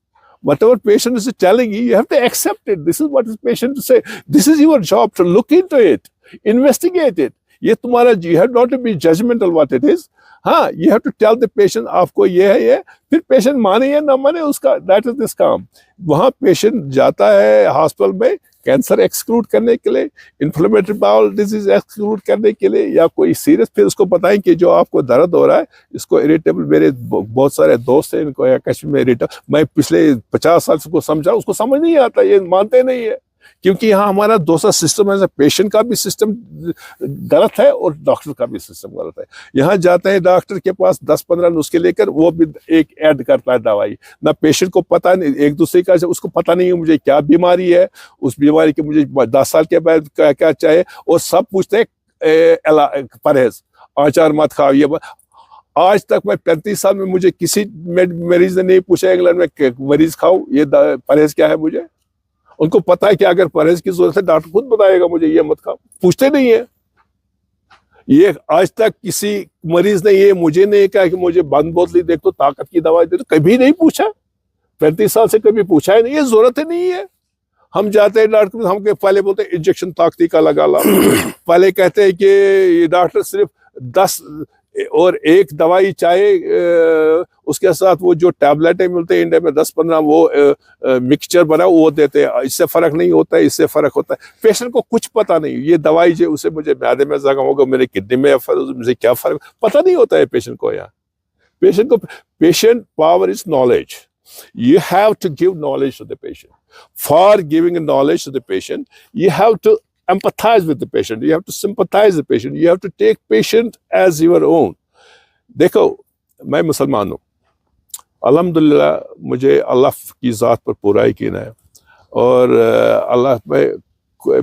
Whatever patient is telling you, you have to accept it. This is what the patient to say. This is your job to look into it, investigate it. یہ تمہارا, you have not to be judgmental what it is. ہاں, you have to tell the patient آپ کو یہ ہے, یہ پھر patient مانے یا نہ مانے اس کا, that is this کام. وہاں پیشنٹ جاتا ہے ہاسپٹل میں کینسر ایکسکلوڈ کرنے کے لیے, انفلیمیٹری باؤل ڈیزیز ایکسکلوڈ کرنے کے لیے, یا کوئی سیریس. پھر اس کو بتائیں کہ جو آپ کو درد ہو رہا ہے, اس کو اریٹیبل, میرے بہت سارے دوست ہیں ان کو یا کشمیر میں اریٹیبل, میں پچھلے 50 سال سے کو سمجھا, اس کو سمجھ نہیں آتا, یہ مانتے نہیں ہے. کیونکہ یہاں ہمارا دوسرا سسٹم ہے, پیشنٹ کا بھی سسٹم غلط ہے اور ڈاکٹر کا بھی سسٹم غلط ہے. یہاں جاتے ہیں ڈاکٹر کے پاس 10-15 نسخے لے کر, وہ بھی ایک ایڈ کرتا ہے دوائی, نہ پیشنٹ کو پتہ نہیں, ایک دوسرے کا اس کو پتہ نہیں ہے مجھے کیا بیماری ہے, اس بیماری کے مجھے 10 سال کے بعد کیا چاہیے, اور سب پوچھتے ہیں پرہیز, آچار مت کھاؤ. یہ آج تک میں 35 سال میں مجھے کسی مریض نے نہیں پوچھا انگلینڈ میں مریض کھاؤ یہ پرہیز کیا ہے. مجھے ان کو پتا ہے کہ اگر پرہیز کی ضرورت ہے ڈاکٹر خود بتائے گا مجھے یہ مت کھاؤ, پوچھتے نہیں ہے. یہ آج تک کسی مریض نے یہ مجھے نہیں کہا کہ مجھے بند بوتلی دیکھ تو طاقت کی دوائی دے تو, کبھی نہیں پوچھا. 35 سال سے کبھی پوچھا ہی نہیں, یہ ضرورت ہی نہیں ہے. ہم جاتے ہیں ڈاکٹر, ہم پہلے بولتے ہیں انجیکشن طاقتی کا لگا لا, پہلے کہتے ہیں کہ یہ ڈاکٹر صرف 10 اور ایک دوائی چاہے, اس کے ساتھ وہ جو ٹیبلٹیں ملتے ہیں انڈیا میں 10-15 وہ مکسچر بنا وہ دیتے ہیں, اس سے فرق نہیں ہوتا ہے, اس سے فرق ہوتا ہے. پیشنٹ کو کچھ پتا نہیں, یہ دوائی جو اسے مجھے معدے میں زخم ہوگا, میرے کڈنی میں مجھے کیا فرق, پتہ نہیں ہوتا ہے پیشنٹ کو. یہاں patient power is knowledge. You have to give knowledge to the patient. For giving knowledge to the patient, you have to empathize with the patient. You have to sympathize the patient. You have to take patient as your own. دیکھو میں مسلمان ہوں, الحمدللہ مجھے اللہ کی ذات پر پورا یقین ہے, اور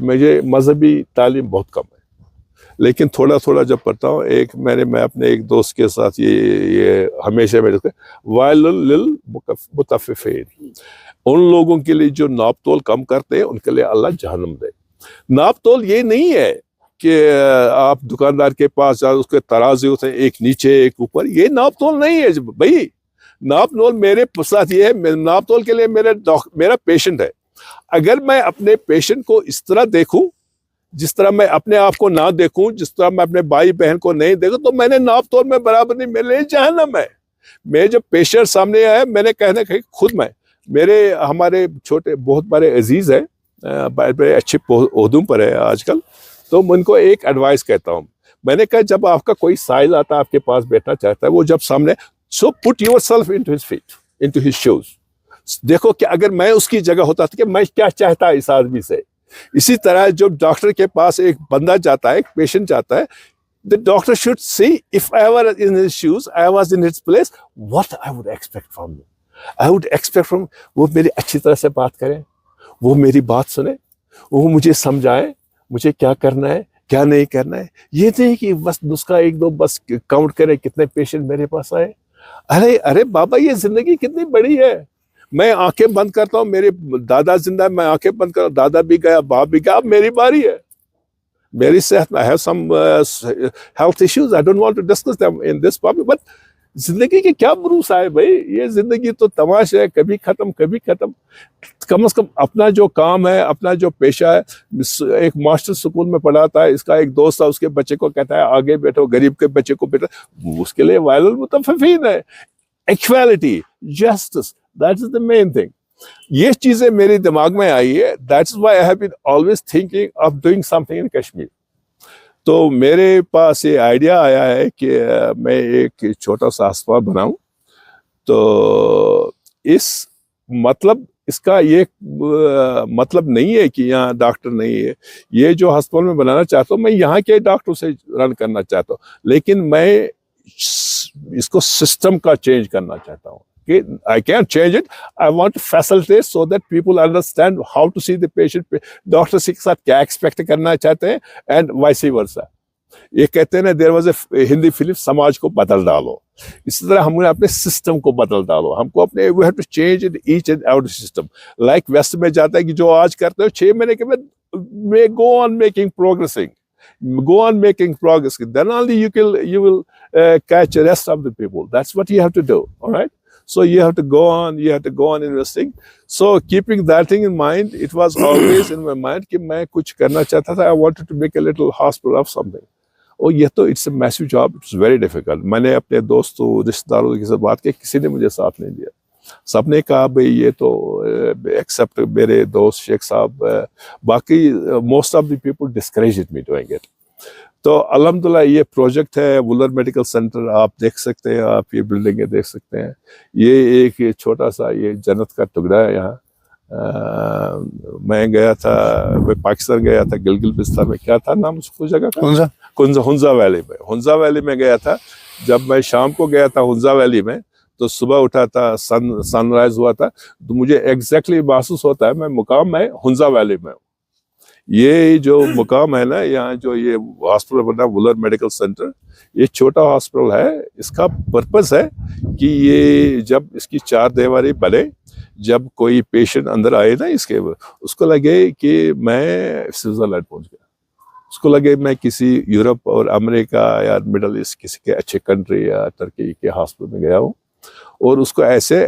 مجھے مذہبی تعلیم بہت کم ہے, لیکن تھوڑا تھوڑا جب پڑھتا ہوں. میں اپنے ایک دوست کے ساتھ یہ ہمیشہ میں وائل للمطففین, ان لوگوں کے لیے جو ناپ تول کم کرتے ہیں ان کے لیے اللہ جہنم دے. ناپ تول یہ نہیں ہے کہ آپ دکاندار کے پاس جاؤ, اس کے ترازو ہوتے ہیں, ایک نیچے ایک اوپر, یہ ناپ تول نہیں ہے بھائی. ناپ تول میرے ساتھ یہ ہے, ناپ تول کے لیے میرا پیشنٹ ہے. اگر میں اپنے پیشنٹ کو اس طرح دیکھوں جس طرح میں اپنے آپ کو نہ دیکھوں, جس طرح میں اپنے بھائی بہن کو نہیں دیکھوں, تو میں نے ناپ تول میں برابر نہیں, میرے لیے جہنم ہے. میں جب پیشنٹ سامنے آیا, میں نے کہنے کہ خود ہمارے چھوٹے بہت بڑے عزیز ہیں, بڑے اچھے عہدوں پر ہے آج کل, تو میں ان کو ایک ایڈوائس کہتا ہوں. میں نے کہا جب آپ کا کوئی سائل آتا ہے آپ کے پاس بیٹھنا چاہتا ہے, وہ جب سامنے, so put yourself into his feet, into his shoes. دیکھو کہ اگر میں اس کی جگہ ہوتا تھا کہ میں کیا چاہتا ہے اس آدمی سے. اسی طرح جب ڈاکٹر کے پاس ایک بندہ جاتا ہے, ایک پیشنٹ جاتا ہے, the doctor should see if I were in his shoes, I was in his place, what I would expect from him. I would expect from وہ میری اچھی طرح سے بات کریں, وہ میری بات سنیں, وہ مجھے سمجھائیں مجھے کیا کرنا ہے کیا نہیں کرنا ہے. یہ نہیں کہ بس نسخہ ایک دو بس کاؤنٹ کرے کتنے پیشنٹ میرے پاس آئے. ارے بابا, یہ زندگی کتنی بڑی ہے. میں آنکھیں بند کرتا ہوں, میرے دادا زندہ ہے, میں آنکھیں بند کرتا ہوں, دادا بھی گیا, باپ بھی گیا, اب میری باری ہے. میری صحت میں I have some health issues. I don't want to discuss them in this public. But زندگی کے کیا بھروسہ ہے بھائی, یہ زندگی تو تماشا ہے, کبھی ختم کبھی ختم. کم از کم اپنا جو کام ہے, اپنا جو پیشہ ہے. ایک ماسٹر اسکول میں پڑھاتا ہے, اس کا ایک دوست تھا, اس کے بچے کو کہتا ہے آگے بیٹھو, غریب کے بچے کو بیٹھو, اس کے لیے وائل المطففین ہے. Equality, justice, that is the main thing. یہ چیزیں میرے دماغ میں آئی ہے. That's why I have been always thinking of doing something in Kashmir. تو میرے پاس یہ آئیڈیا آیا ہے کہ میں ایک چھوٹا سا ہسپتال بناؤں. تو اس کا یہ مطلب نہیں ہے کہ یہاں ڈاکٹر نہیں ہے. یہ جو ہسپتال میں بنانا چاہتا ہوں, میں یہاں کے ڈاکٹر سے رن کرنا چاہتا ہوں, لیکن میں اس کو سسٹم کا چینج کرنا چاہتا ہوں. I can't change it. I want to facilitate so that people understand how to see the patient. Doctor کے ساتھ کیا ایکسپیکٹ کرنا چاہتے ہیں and vice versa. یہ کہتے ہیں نا, there was a Hindi film, سماج کو بدل ڈالو. اسی طرح ہم نے اپنے سسٹم کو بدل ڈالو. ہم کو اپنے we have to change in each and every system. Like waste میں جاتا ہے کہ جو آج کرتے ہو 6 مہینے کے بعد may go on making progressing. Go on making progress. Then only you will catch the rest of the people. That's what you have to do. All right. So you have to go on investing. So keeping that thing in mind, it was always in my mind کہ میں کچھ کرنا چاہتا تھا. I wanted to make a little hospital of something. اور یہ تو it's a massive job. It's very difficult. میں نے اپنے دوستوں رشتہ داروں کے ساتھ بات کی, کسی نے مجھے ساتھ نہیں دیا. سب نے کہا بھئی یہ تو ایکسپٹ میرے دوست شیخ صاحب, باقی most of the people discouraged me doing it. تو الحمدللہ یہ پروجیکٹ ہے وولر میڈیکل سینٹر, آپ دیکھ سکتے ہیں, آپ یہ بلڈنگیں دیکھ سکتے ہیں. یہ ایک چھوٹا سا یہ جنت کا ٹکڑا ہے یہاں. میں گیا تھا، میں پاکستان گیا تھا، گلگت بلتستان میں، کیا تھا نام اس کو جگہ کا؟ ہنزا ویلی میں، ہنزا ویلی میں گیا تھا. جب میں شام کو گیا تھا ہنزا ویلی میں تو صبح اٹھا تھا، سن رائز ہوا تھا، تو مجھے ایگزیکٹلی محسوس ہوتا ہے میں مقام میں ہنزا ویلی میں ہوں. یہ جو مقام ہے نا یہاں جو یہ ہاسپٹل بنا وولر میڈیکل سینٹر، یہ چھوٹا ہاسپٹل ہے. اس کا پرپس ہے کہ یہ جب اس کی چار دیواری بنے، جب کوئی پیشنٹ اندر آئے نا اس کو لگے کہ میں سوئٹزرلینڈ پہنچ گیا، اس کو لگے میں کسی یورپ اور امریکہ یا مڈل ایسٹ کسی کے اچھے کنٹری یا ترکی کے ہاسپٹل میں گیا ہوں. اور اس کو ایسے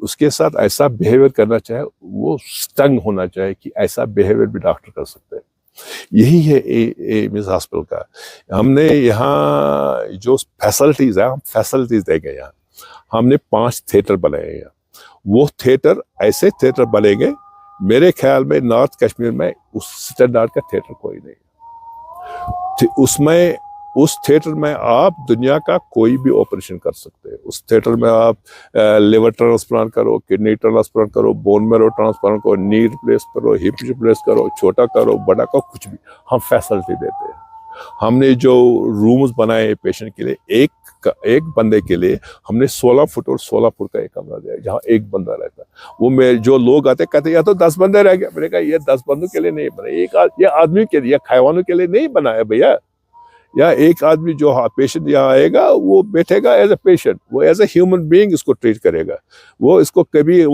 اس کے ساتھ ایسا بیہیویئر کرنا چاہے، وہ سٹنگ ہونا چاہے کہ ایسا بیہیویئر بھی ڈاکٹر کر سکتے ہیں. یہی ہے ایمز ہاسپٹل کا. ہم نے یہاں جو فیسلٹیز ہیں، ہم فیسلٹیز دیں گے. یہاں ہم نے 5 تھیٹر بنائے ہیں. وہ تھیٹر ایسے تھیٹر بنیں گے، میرے خیال میں نارتھ کشمیر میں اس اسٹینڈرڈ کا تھیٹر کوئی نہیں. اس تھیٹر میں آپ دنیا کا کوئی بھی آپریشن کر سکتے ہیں. اس تھیٹر میں آپ لیور ٹرانسپلانٹ کرو، کڈنی ٹرانسپلانٹ کرو، بون میرو ٹرانسپلانٹ کرو، نی ریپلیس کرو، ہپ ریپلیس کرو، چھوٹا کرو، بڑا کرو، کچھ بھی ہم فیسلٹی دیتے ہیں. ہم نے جو رومز بنائے پیشنٹ کے لیے، ایک بندے کے لیے ہم نے 16 فٹ اور 16 فٹ کا ایک کمرہ دیا جہاں ایک بندہ رہتا ہے. وہ جو لوگ آتے کہتے یا تو 10 بندے رہ گئے. میں نے کہا یہ 10 بندوں کے لیے نہیں بنا، یہ آدمی کے لیے، حیوانوں کے لیے نہیں بنا ہے بھیا. یا ایک آدمی جو پیشنٹ یہاں آئے گا وہ بیٹھے گا ایز اے پیشنٹ، وہ ایز اے ہیومن بینگ اس کو ٹریٹ کرے گا. وہ اس کو کبھی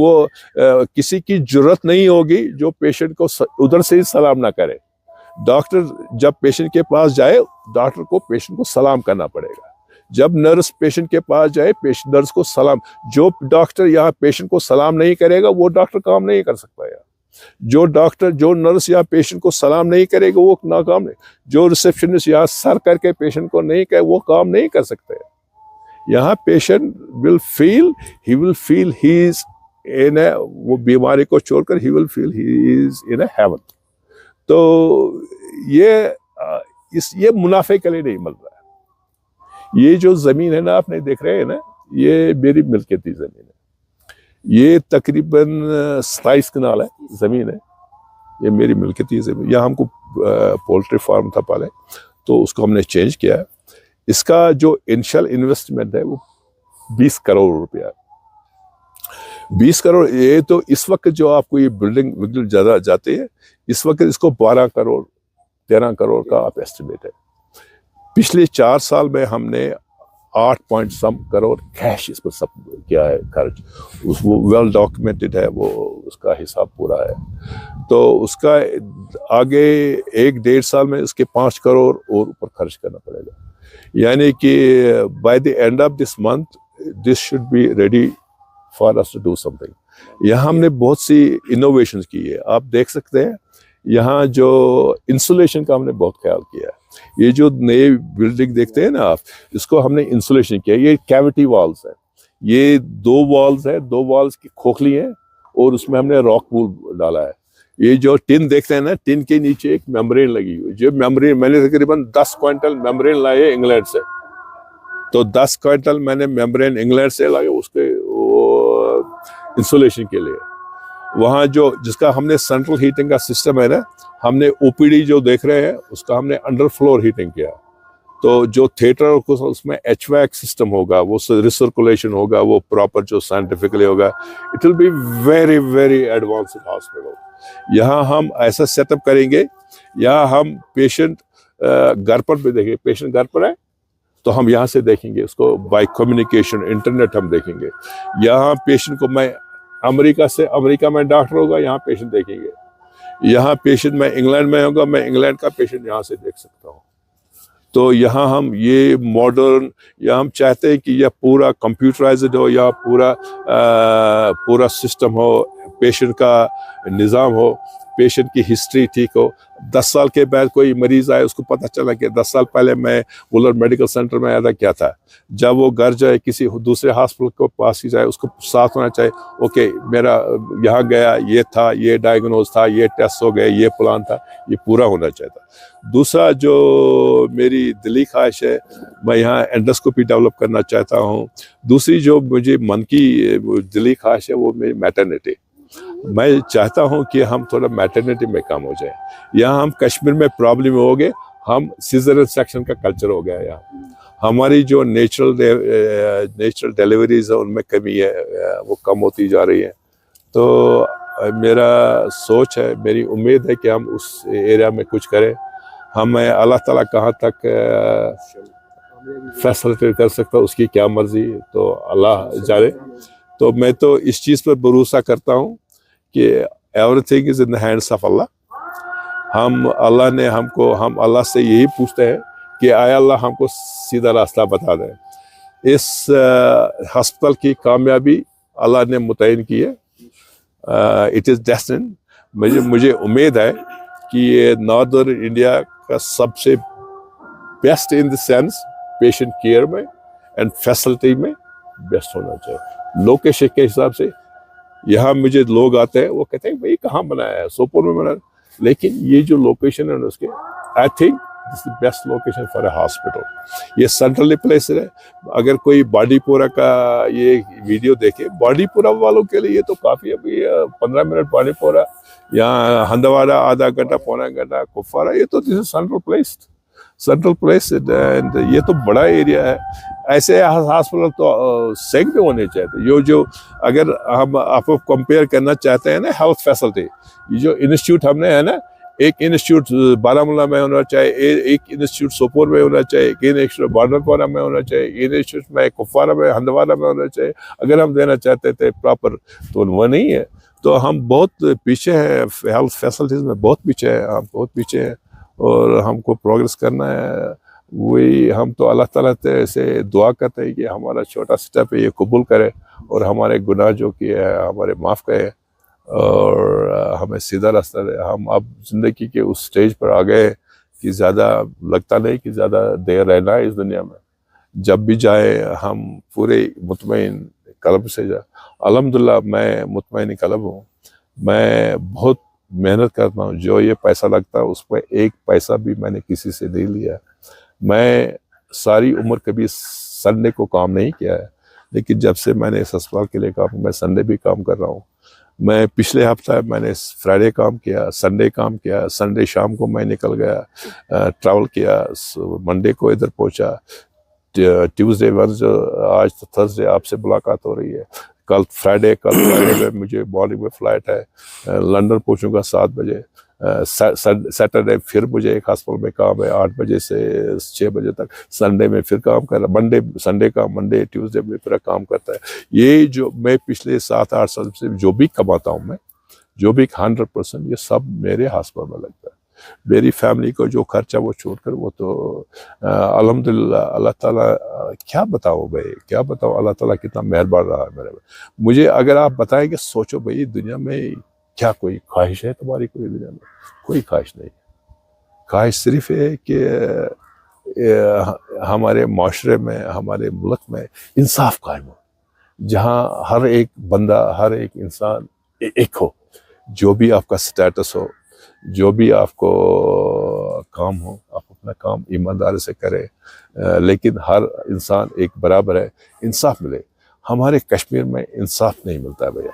کسی کی جرت نہیں ہوگی جو پیشنٹ کو ادھر سے ہی سلام نہ کرے. ڈاکٹر جب پیشنٹ کے پاس جائے، ڈاکٹر کو پیشنٹ کو سلام کرنا پڑے گا. جب نرس پیشنٹ کے پاس جائے، نرس کو سلام. جو ڈاکٹر یہاں پیشنٹ کو سلام نہیں کرے گا وہ ڈاکٹر کام نہیں کر سکتا. جو نرس یہاں پیشنٹ کو سلام نہیں کرے گا وہ ناکام نہیں. جو ریسپشنسٹ یہاں سر کر کے پیشنٹ کو نہیں کہے وہ کام نہیں کر سکتے. یہاں پیشنٹ ول فیل ہی از ان وہ بیماری کو چھوڑ کر ہی ول فیل ہی از ان ہیون. تو یہ منافع کے لیے نہیں مل رہا ہے. یہ جو زمین ہے نا آپ نے دیکھ رہے ہیں نا، یہ میری ملکیتی زمین ہے. یہ تقریباً 27 کنال ہے زمین ہے، یہ میری ملکیتی زمین. یہاں ہم کو پولٹری فارم تھا پہلے، تو اس کو ہم نے چینج کیا. اس کا جو انیشل انویسٹمنٹ ہے وہ 20 کروڑ روپیہ. 20 کروڑ. یہ تو اس وقت جو آپ کو یہ بلڈنگ زیادہ جاتی ہے، اس وقت اس کو 12 کروڑ 13 کروڑ کا آپ ایسٹیمیٹ ہے. پچھلے 4 سال میں ہم نے 8 کروڑ کیش اس پر سب کیا ہے خرچ. وہ ویل ڈاکیومنٹڈ ہے، وہ اس کا حساب پورا ہے. تو اس کا آگے 1-1.5 سال میں اس کے 5 کروڑ اور اوپر خرچ کرنا پڑے گا. یعنی کہ by the end of this month this should be ready for us to do something. یہاں ہم نے بہت سی انوویشنز کی ہے. آپ دیکھ سکتے ہیں یہاں جو انسولیشن کا ہم نے بہت خیال کیا ہے. یہ جو نئے بلڈنگ دیکھتے ہیں نا آپ، اس کو ہم نے انسولیشن کیا. یہ کیویٹی والز ہے، یہ 2 والز ہے، 2 والز کی کھوکھلی ہیں اور اس میں ہم نے راک وول ڈالا ہے. یہ جو ٹن دیکھتے ہیں نا، ٹن کے نیچے ایک میمبرین لگی ہوئی. جو میمبرین میں نے تقریباً 10 کوئنٹل میمبرین لائے انگلینڈ سے. تو 10 کوئنٹل میں نے میمبرین انگلینڈ سے لائے اس کے انسولیشن کے لیے. وہاں جس کا ہم نے سینٹرل ہیٹنگ کا سسٹم ہے نا، ہم نے او پی ڈی جو دیکھ رہے ہیں اس کا ہم نے انڈر فلور ہیٹنگ کیا. تو جو تھیٹر اس میں ایچ ویک سسٹم ہوگا، وہ ریسرکولیشن ہوگا، وہ پراپر جو سائنٹیفکلی ہوگا. It will be very very advanced hospital. یہاں ہم ایسا سیٹ اپ کریں گے، یہاں ہم پیشنٹ گھر پر بھی دیکھیں گے. پیشنٹ گھر پر ہے تو ہم یہاں سے دیکھیں گے اس کو بائی کمیونیکیشن، انٹرنیٹ ہم دیکھیں گے. یہاں پیشنٹ کو میں امریکہ میں ڈاکٹر ہوگا، یہاں پیشنٹ دیکھیں گے. یہاں پیشنٹ میں انگلینڈ میں ہوگا، میں انگلینڈ کا پیشنٹ یہاں سے دیکھ سکتا ہوں. تو یہاں ہم یہ ماڈرن، یا ہم چاہتے ہیں کہ یہ پورا کمپیوٹرائزڈ ہو، یا پورا سسٹم ہو، پیشنٹ کا نظام ہو، پیشنٹ کی ہسٹری ٹھیک ہو. 10 سال کے بعد کوئی مریض آئے، اس کو پتہ چلا کہ 10 سال پہلے میں وولر میڈیکل سینٹر میں آیا تھا، کیا تھا. جب وہ گھر جائے کسی دوسرے ہاسپٹل کے پاس ہی جائے، اس کو ساتھ ہونا چاہیے اوکے میرا یہاں گیا، یہ تھا، یہ ڈائگنوز تھا، یہ ٹیسٹ ہو گئے، یہ پلان تھا، یہ پورا ہونا چاہتا. دوسرا جو میری دلی خواہش ہے، میں یہاں اینڈوسکوپی ڈیولپ کرنا چاہتا ہوں. دوسری جو مجھے من کی دلی خواہش ہے وہ میری میٹرنیٹی. میں چاہتا ہوں کہ ہم تھوڑا میٹرنٹی میں کم ہو جائیں. یہاں ہم کشمیر میں پرابلم ہو گئے, ہم سیزرین سیکشن کا کلچر ہو گیا یہاں. ہماری جو نیچرل ڈیلیوریز ہیں ان میں کمی ہے, وہ کم ہوتی جا رہی ہے. تو میرا سوچ ہے, میری امید ہے کہ ہم اس ایریا میں کچھ کریں. ہمیں اللہ تعالیٰ کہاں تک فیسلٹیٹ کر سکتا اس کی کیا مرضی, تو اللہ جانے. تو میں تو اس چیز پر بھروسہ کرتا ہوں کہ everything is in the hands of Allah. Allah نے ہم اللہ سے یہی پوچھتے ہیں کہ آیا اللہ ہم کو سیدھا راستہ بتا دیں. اس ہسپتال کی کامیابی اللہ نے متعین کی ہے. It is destined. مجھے امید ہے کہ یہ ناردرن انڈیا کا سب سے best in the sense patient care میں اینڈ فیسلٹی میں بیسٹ ہونا چاہیے. لوکیشن کے حساب سے یہاں مجھے لوگ آتے ہیں, وہ کہتے ہیں بھائی کہاں بنایا ہے, سوپور میں بنایا, لیکن یہ جو لوکیشن ہے اس کے, I think this is best location for a hospital. یہ سینٹرلی پلیس ہے. اگر کوئی باڈی پورہ کا یہ ویڈیو دیکھے, باڈی پورہ والوں کے لیے یہ تو کافی ہے. ابھی 15 منٹ باڈی پورہ, یہاں ہندواڑہ آدھا گھنٹہ پونا گھنٹہ, کپوارہ, یہ تو دس از سینٹرل پلیس. یہ تو بڑا ایریا ہے. ایسے ہاسپٹل تو سینکڑے ہونے چاہتے. جو اگر ہم آپ کو کمپیئر کرنا چاہتے ہیں نا ہیلتھ فیسلٹی, یہ جو انسٹیٹیوٹ ہم نے ہے نا, ایک انسٹیٹیوٹ بارہمولہ میں ہونا چاہیے, ایک انسٹیٹیوٹ سوپور میں ہونا چاہیے, ایک انسٹیٹیوٹ بانڈرپورہ میں ہونا چاہیے, ایک انسٹیٹیوٹ میں کپوارہ میں ہندواڑہ میں ہونا چاہیے. اگر ہم دینا چاہتے تھے پراپر, تو وہ نہیں ہے. تو ہم بہت پیچھے ہیں ہیلتھ فیسلٹیز میں, بہت پیچھے ہیں ہم, بہت پیچھے ہیں. اور ہم کو پروگرس کرنا ہے. وہی ہم تو اللہ تعالیٰ سے دعا کرتے ہیں کہ ہمارا چھوٹا سٹیپ ہے یہ قبول کرے, اور ہمارے گناہ جو کیے ہیں ہمارے معاف کرے, اور ہمیں سیدھا راستہ دے. ہم اب زندگی کے اس سٹیج پر آ گئے کہ زیادہ لگتا نہیں کہ زیادہ دیر رہنا ہے اس دنیا میں. جب بھی جائے ہم پورے مطمئن قلب سے جائے. الحمدللہ میں مطمئن قلب ہوں. میں بہت محنت کرتا ہوں. جو یہ پیسہ لگتا ہے اس پہ ایک پیسہ بھی میں نے کسی سے نہیں لیا. میں ساری عمر کبھی سنڈے کو کام نہیں کیا ہے, لیکن جب سے میں نے اس ہسپتال کے لیے کام, میں سنڈے بھی کام کر رہا ہوں. میں پچھلے ہفتہ میں نے فرائیڈے کام کیا, سنڈے کام کیا. سنڈے شام کو میں نکل گیا, ٹریول کیا, منڈے کو ادھر پہنچا, ٹیوزڈے وینسڈے, آج تو تھرسڈے آپ سے ملاقات ہو رہی ہے. کل فرائیڈے میں مجھے مارننگ میں فلائٹ ہے, لندن پہنچوں گا 7 بجے. سیٹرڈے پھر مجھے ایک ہاسپٹل میں کام ہے 8 بجے سے 6 بجے تک. سنڈے میں پھر کام کر رہا, منڈے ٹیوزڈے میں پھر کام کرتا ہے. یہ جو میں پچھلے 7-8 سال سے جو بھی کماتا ہوں, میں جو بھی 100% یہ سب میرے ہاسپٹل میں لگتا ہے. میری فیملی کو جو خرچہ وہ چھوڑ کر, وہ تو الحمدللہ اللہ تعالیٰ کیا بتاؤ بھائی, کیا بتاؤ اللہ تعالیٰ کتنا مہربان رہا ہے میرے. مجھے اگر آپ بتائیں کہ سوچو بھائی دنیا میں کیا کوئی خواہش ہے تمہاری؟ کوئی دنیا میں کوئی خواہش نہیں. خواہش صرف ہے کہ ہمارے معاشرے میں, ہمارے ملک میں انصاف قائم ہو, جہاں ہر ایک بندہ, ہر ایک انسان ایک ہو. جو بھی آپ کا سٹیٹس ہو, جو بھی آپ کو کام ہو, آپ اپنا کام ایمانداری سے کریں, لیکن ہر انسان ایک برابر ہے, انصاف ملے. ہمارے کشمیر میں انصاف نہیں ملتا ہے بھیا.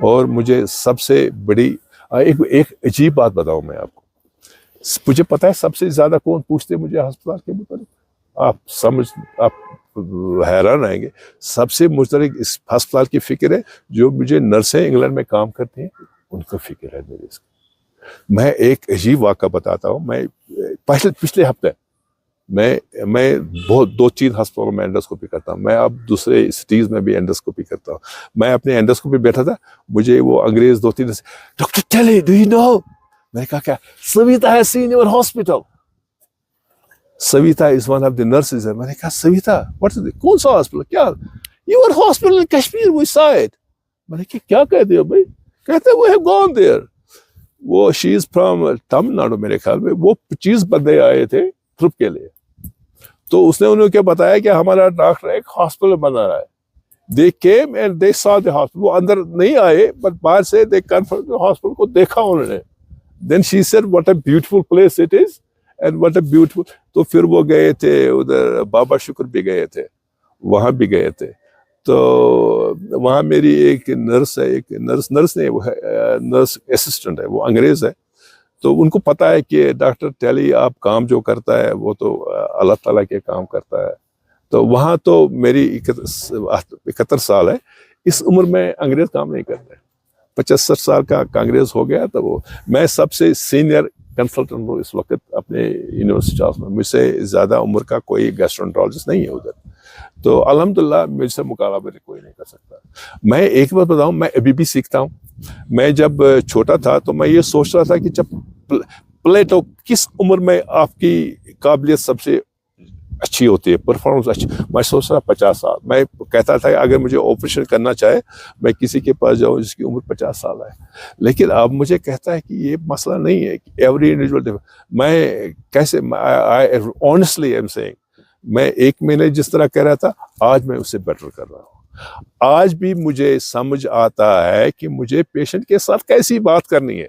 اور مجھے سب سے بڑی ایک عجیب بات بتاؤں میں آپ کو. مجھے پتہ ہے سب سے زیادہ کون پوچھتے مجھے ہسپتال کے متعلق, آپ حیران رہیں گے. سب سے متعلق اس ہسپتال کی فکر ہے جو مجھے نرسیں انگلینڈ میں کام کرتی ہیں, ان کو فکر ہے میرے اس کی. میں ایک عجیب واقعہ بتاتا ہوں. میں پچھلے ہفتے میں بہت 2-3 ہسپتالوں میں انڈوسکوپی کرتا ہوں. میں اب دوسرے سٹیز میں بھی انڈوسکوپی کرتا ہوں. میں اپنے انڈوسکوپی بیٹھا تھا, مجھے وہ انگریز 2-3 doctor Tilly do you know, میں نے کہا کیا؟ سویتا ہے seen your hospital. Savita is one of the nurses. میں نے کہا سویتا واٹ از کون سا ہاسپٹل؟ کیا یور ہاسپٹل ان کشمیر وی سا اٹ. میں نے کہا کیا کہہ دیا بھائی؟ کہتے وی ہیو گون دیئر. وہ she is from Tamil Nadu میرے خیال میں. وہ 25 بندے آئے تھے ٹرپ کے لیے. تو اس نے انہوں کیا بتایا کہ ہمارا ڈاکٹر ایک ہاسپٹل بنا رہا ہے. They came and they saw the hospital. وہ اندر نہیں آئے بٹ باہر سے they confirmed the hospital کو دیکھا انہوں نے. Then she said what a beautiful place it is and what a beautiful. تو پھر وہ گئے تھے ادھر, بابا شکر بھی گئے تھے, وہاں بھی گئے تھے. تو وہاں میری ایک نرس ہے، ایک نرس نہیں، وہ ہے نرس اسسٹنٹ ہے، وہ انگریز ہے. تو ان کو پتا ہے کہ ڈاکٹر ٹیلی آپ کام جو کرتا ہے وہ تو اللہ تعالیٰ کے کام کرتا ہے. تو وہاں تو میری 71 سال ہے. اس عمر میں انگریز کام نہیں کرتے. 75 سال کا انگریز ہو گیا. تو وہ میں سب سے سینئر کنسلٹنٹ ہوں اس وقت اپنے یونیورسٹی میں. مجھ سے زیادہ عمر کا کوئی گیسٹرونٹرولوجسٹ نہیں ہے ادھر. تو الحمدللہ مجھ سے مقابلہ کوئی نہیں کر سکتا. میں ایک بات بتاؤں، میں ابھی بھی سیکھتا ہوں. میں جب چھوٹا تھا تو میں یہ سوچ رہا تھا کہ جب پلیٹو کس عمر میں آپ کی قابلیت سب سے اچھی ہوتی ہے، پرفارمنس اچھی. میں سوچ رہا 50 سال. میں کہتا تھا کہ اگر مجھے آپریشن کرنا چاہے میں کسی کے پاس جاؤں جس کی عمر 50 سال ہے. لیکن اب مجھے کہتا ہے کہ یہ مسئلہ نہیں ہے. ایوری انڈیویجول میں کیسے آنیسٹلی ایم سیئنگ میں 1 مہینے جس طرح کہہ رہا تھا آج میں اس سے بیٹر کر رہا ہوں. آج بھی مجھے سمجھ آتا ہے کہ مجھے پیشنٹ کے ساتھ کیسی بات کرنی ہے.